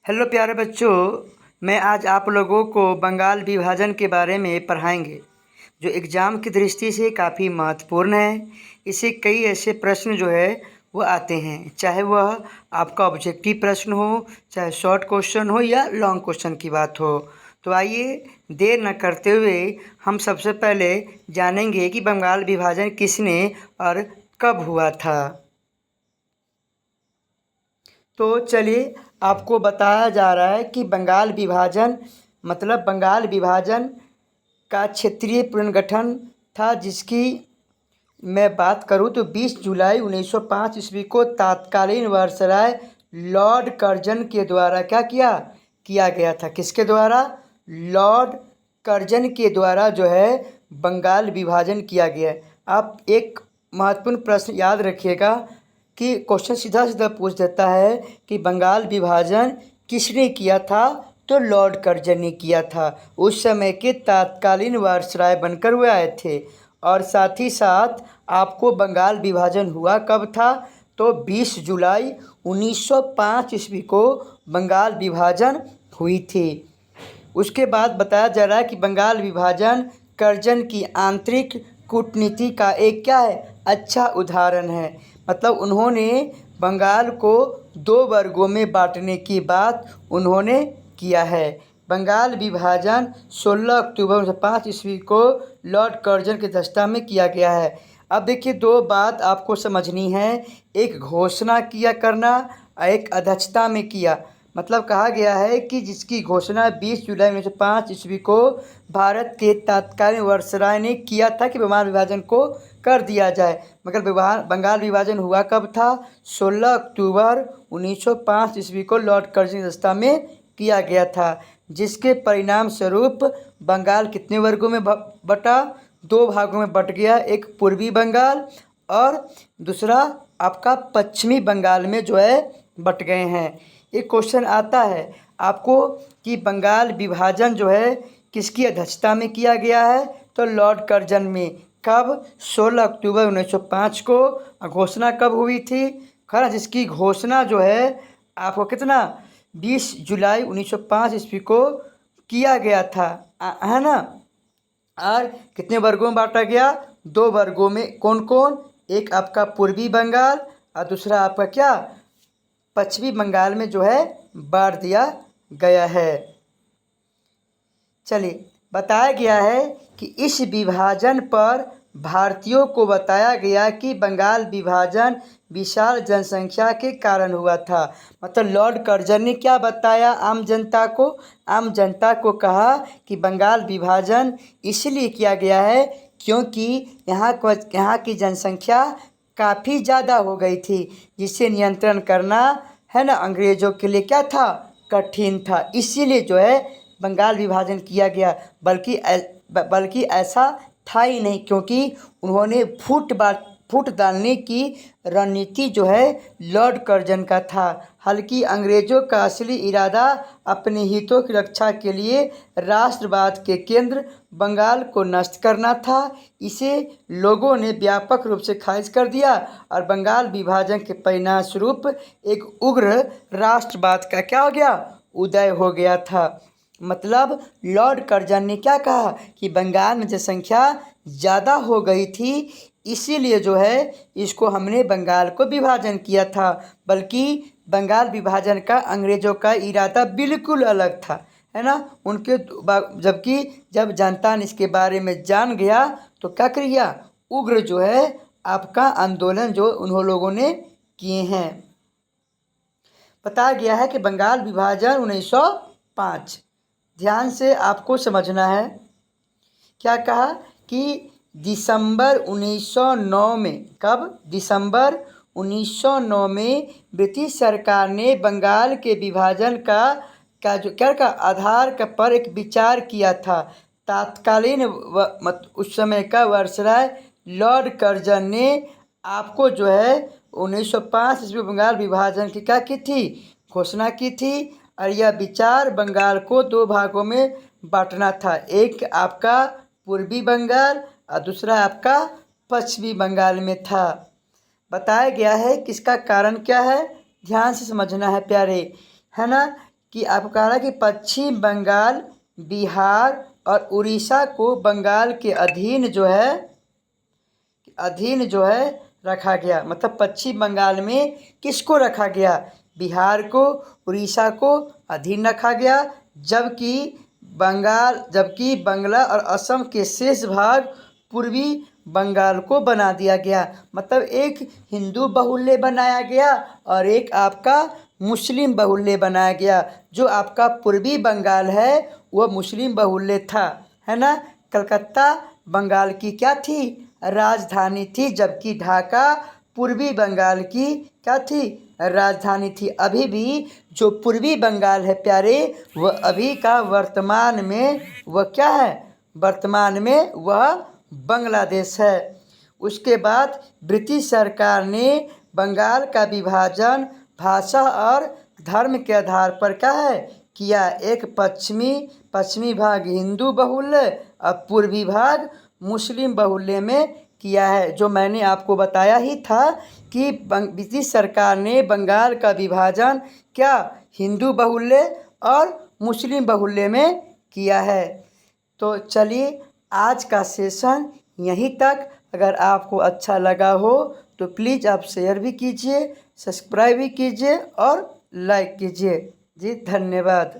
Hello प्यारे बच्चों, मैं आज आप लोगों को बंगाल विभाजन के बारे में पढ़ाएंगे जो एग्ज़ाम की दृष्टि से काफ़ी महत्वपूर्ण है। इससे कई ऐसे प्रश्न जो है वो आते हैं, चाहे वह आपका ऑब्जेक्टिव प्रश्न हो, चाहे शॉर्ट क्वेश्चन हो या लॉन्ग क्वेश्चन की बात हो। तो आइए देर न करते हुए हम सबसे पहले जानेंगे कि बंगाल विभाजन किसने और कब हुआ था। तो चलिए आपको बताया जा रहा है कि बंगाल विभाजन मतलब बंगाल विभाजन का क्षेत्रीय पुनर्गठन था, जिसकी मैं बात करूं तो 20 जुलाई 1905 ईस्वी को तत्कालीन वायसराय लॉर्ड कर्जन के द्वारा क्या किया गया था। किसके द्वारा? लॉर्ड कर्जन के द्वारा जो है बंगाल विभाजन किया गया है। आप एक महत्वपूर्ण प्रश्न याद रखिएगा कि क्वेश्चन सीधा सीधा पूछ देता है कि बंगाल विभाजन किसने किया था, तो लॉर्ड कर्जन ने किया था। उस समय के तत्कालीन वायसराय बनकर हुए आए थे। और साथ ही साथ आपको बंगाल विभाजन हुआ कब था, तो 20 जुलाई 1905 ईस्वी को बंगाल विभाजन हुई थी। उसके बाद बताया जा रहा है कि बंगाल विभाजन कर्जन की आंतरिक कूटनीति का एक क्या है, अच्छा उदाहरण है। मतलब उन्होंने बंगाल को दो वर्गों में बांटने की बात उन्होंने किया है। बंगाल विभाजन 16 अक्टूबर 1905 ईस्वी को लॉर्ड कर्जन की अध्यक्षता में किया गया है। अब देखिए, दो बात आपको समझनी है, एक घोषणा किया करना और एक अध्यक्षता में किया। मतलब कहा गया है कि जिसकी घोषणा 20 जुलाई 1905 ईस्वी को भारत के तत्कालीन वायसराय ने किया था कि बंगाल विभाजन को कर दिया जाए, मगर बंगाल विभाजन हुआ कब था? 16 अक्टूबर 1905 ईस्वी को लॉर्ड कर्जन की अध्यक्षता में किया गया था, जिसके परिणाम स्वरूप बंगाल कितने वर्गों में बटा? दो भागों में बट गया। एक पूर्वी बंगाल और दूसरा आपका पश्चिमी बंगाल में जो है बट गए हैं। एक क्वेश्चन आता है आपको कि बंगाल विभाजन जो है किसकी अध्यक्षता में किया गया है, तो लॉर्ड कर्जन में। कब? 16 अक्टूबर 1905 को। घोषणा कब हुई थी? खैर, जिसकी घोषणा जो है आपको कितना 20 जुलाई 1905 ईस्वी को किया गया था, है ना। और कितने वर्गों में बांटा गया? दो वर्गों में। कौन कौन? एक आपका पूर्वी बंगाल और दूसरा आपका क्या, पश्चिमी बंगाल में जो है बांट दिया गया है। चलिए, बताया गया है कि इस विभाजन पर भारतीयों को बताया गया कि बंगाल विभाजन विशाल जनसंख्या के कारण हुआ था। मतलब लॉर्ड कर्जन ने क्या बताया आम जनता को? आम जनता को कहा कि बंगाल विभाजन इसलिए किया गया है क्योंकि यहाँ की जनसंख्या काफ़ी ज़्यादा हो गई थी, जिसे नियंत्रण करना है ना अंग्रेज़ों के लिए क्या था, कठिन था। इसीलिए जो है बंगाल विभाजन किया गया। बल्कि ऐसा था ही नहीं, क्योंकि उन्होंने फूट डालने की रणनीति जो है लॉर्ड कर्जन का था। हालांकि अंग्रेज़ों का असली इरादा अपने हितों की रक्षा के लिए राष्ट्रवाद के केंद्र बंगाल को नष्ट करना था। इसे लोगों ने व्यापक रूप से खारिज कर दिया और बंगाल विभाजन के परिणाम स्वरूप एक उग्र राष्ट्रवाद का क्या हो गया, उदय हो गया था। मतलब लॉर्ड कर्जन ने क्या कहा कि बंगाल में जनसंख्या ज़्यादा हो गई थी, इसीलिए जो है इसको हमने बंगाल को विभाजन किया था। बल्कि बंगाल विभाजन का अंग्रेज़ों का इरादा बिल्कुल अलग था, है ना। उनके जबकि जब जनता ने इसके बारे में जान गया तो क्या किया, उग्र जो है आपका आंदोलन जो उन्होंने लोगों ने किए हैं। बताया गया है कि बंगाल विभाजन 1905, ध्यान से आपको समझना है। क्या कहा कि दिसंबर 1909 में, कब? दिसंबर 1909 में ब्रिटिश सरकार ने बंगाल के विभाजन का आधार पर एक विचार किया था। तत्कालीन उस समय का वायसराय लॉर्ड कर्जन ने आपको जो है 1905 ईस्वी बंगाल विभाजन की क्या की थी, घोषणा की थी। और यह विचार बंगाल को दो भागों में बांटना था, एक आपका पूर्वी बंगाल और दूसरा आपका पश्चिमी बंगाल में था। बताया गया है कि इसका कारण क्या है, ध्यान से समझना है प्यारे, है ना। कि आपको कह रहा है कि पश्चिम बंगाल, बिहार और उड़ीसा को बंगाल के अधीन जो है रखा गया। मतलब पश्चिम बंगाल में किसको रखा गया? बिहार को, उड़ीसा को अधीन रखा गया, जबकि बंगला और असम के शेष भाग पूर्वी बंगाल को बना दिया गया। मतलब एक हिंदू बहुल्य बनाया गया और एक आपका मुस्लिम बहुल्य बनाया गया। जो आपका पूर्वी बंगाल है वह मुस्लिम बहुल्य था, है ना। कलकत्ता बंगाल की क्या थी? राजधानी थी, जबकि ढाका पूर्वी बंगाल की क्या थी? राजधानी थी। अभी भी जो पूर्वी बंगाल है प्यारे, वह अभी का वर्तमान में वह क्या है? वर्तमान में वह बांग्लादेश है। उसके बाद ब्रिटिश सरकार ने बंगाल का विभाजन भाषा और धर्म के आधार पर क्या है किया? एक पश्चिमी भाग हिंदू बहुल्य और पूर्वी भाग मुस्लिम बहुल्य में किया है। जो मैंने आपको बताया ही था कि ब्रिटिश सरकार ने बंगाल का विभाजन क्या हिंदू बहुल्य और मुस्लिम बहुल्य में किया है। तो चलिए आज का सेशन यहीं तक। अगर आपको अच्छा लगा हो तो प्लीज़ आप शेयर भी कीजिए, सब्सक्राइब भी कीजिए और लाइक कीजिए। जी धन्यवाद।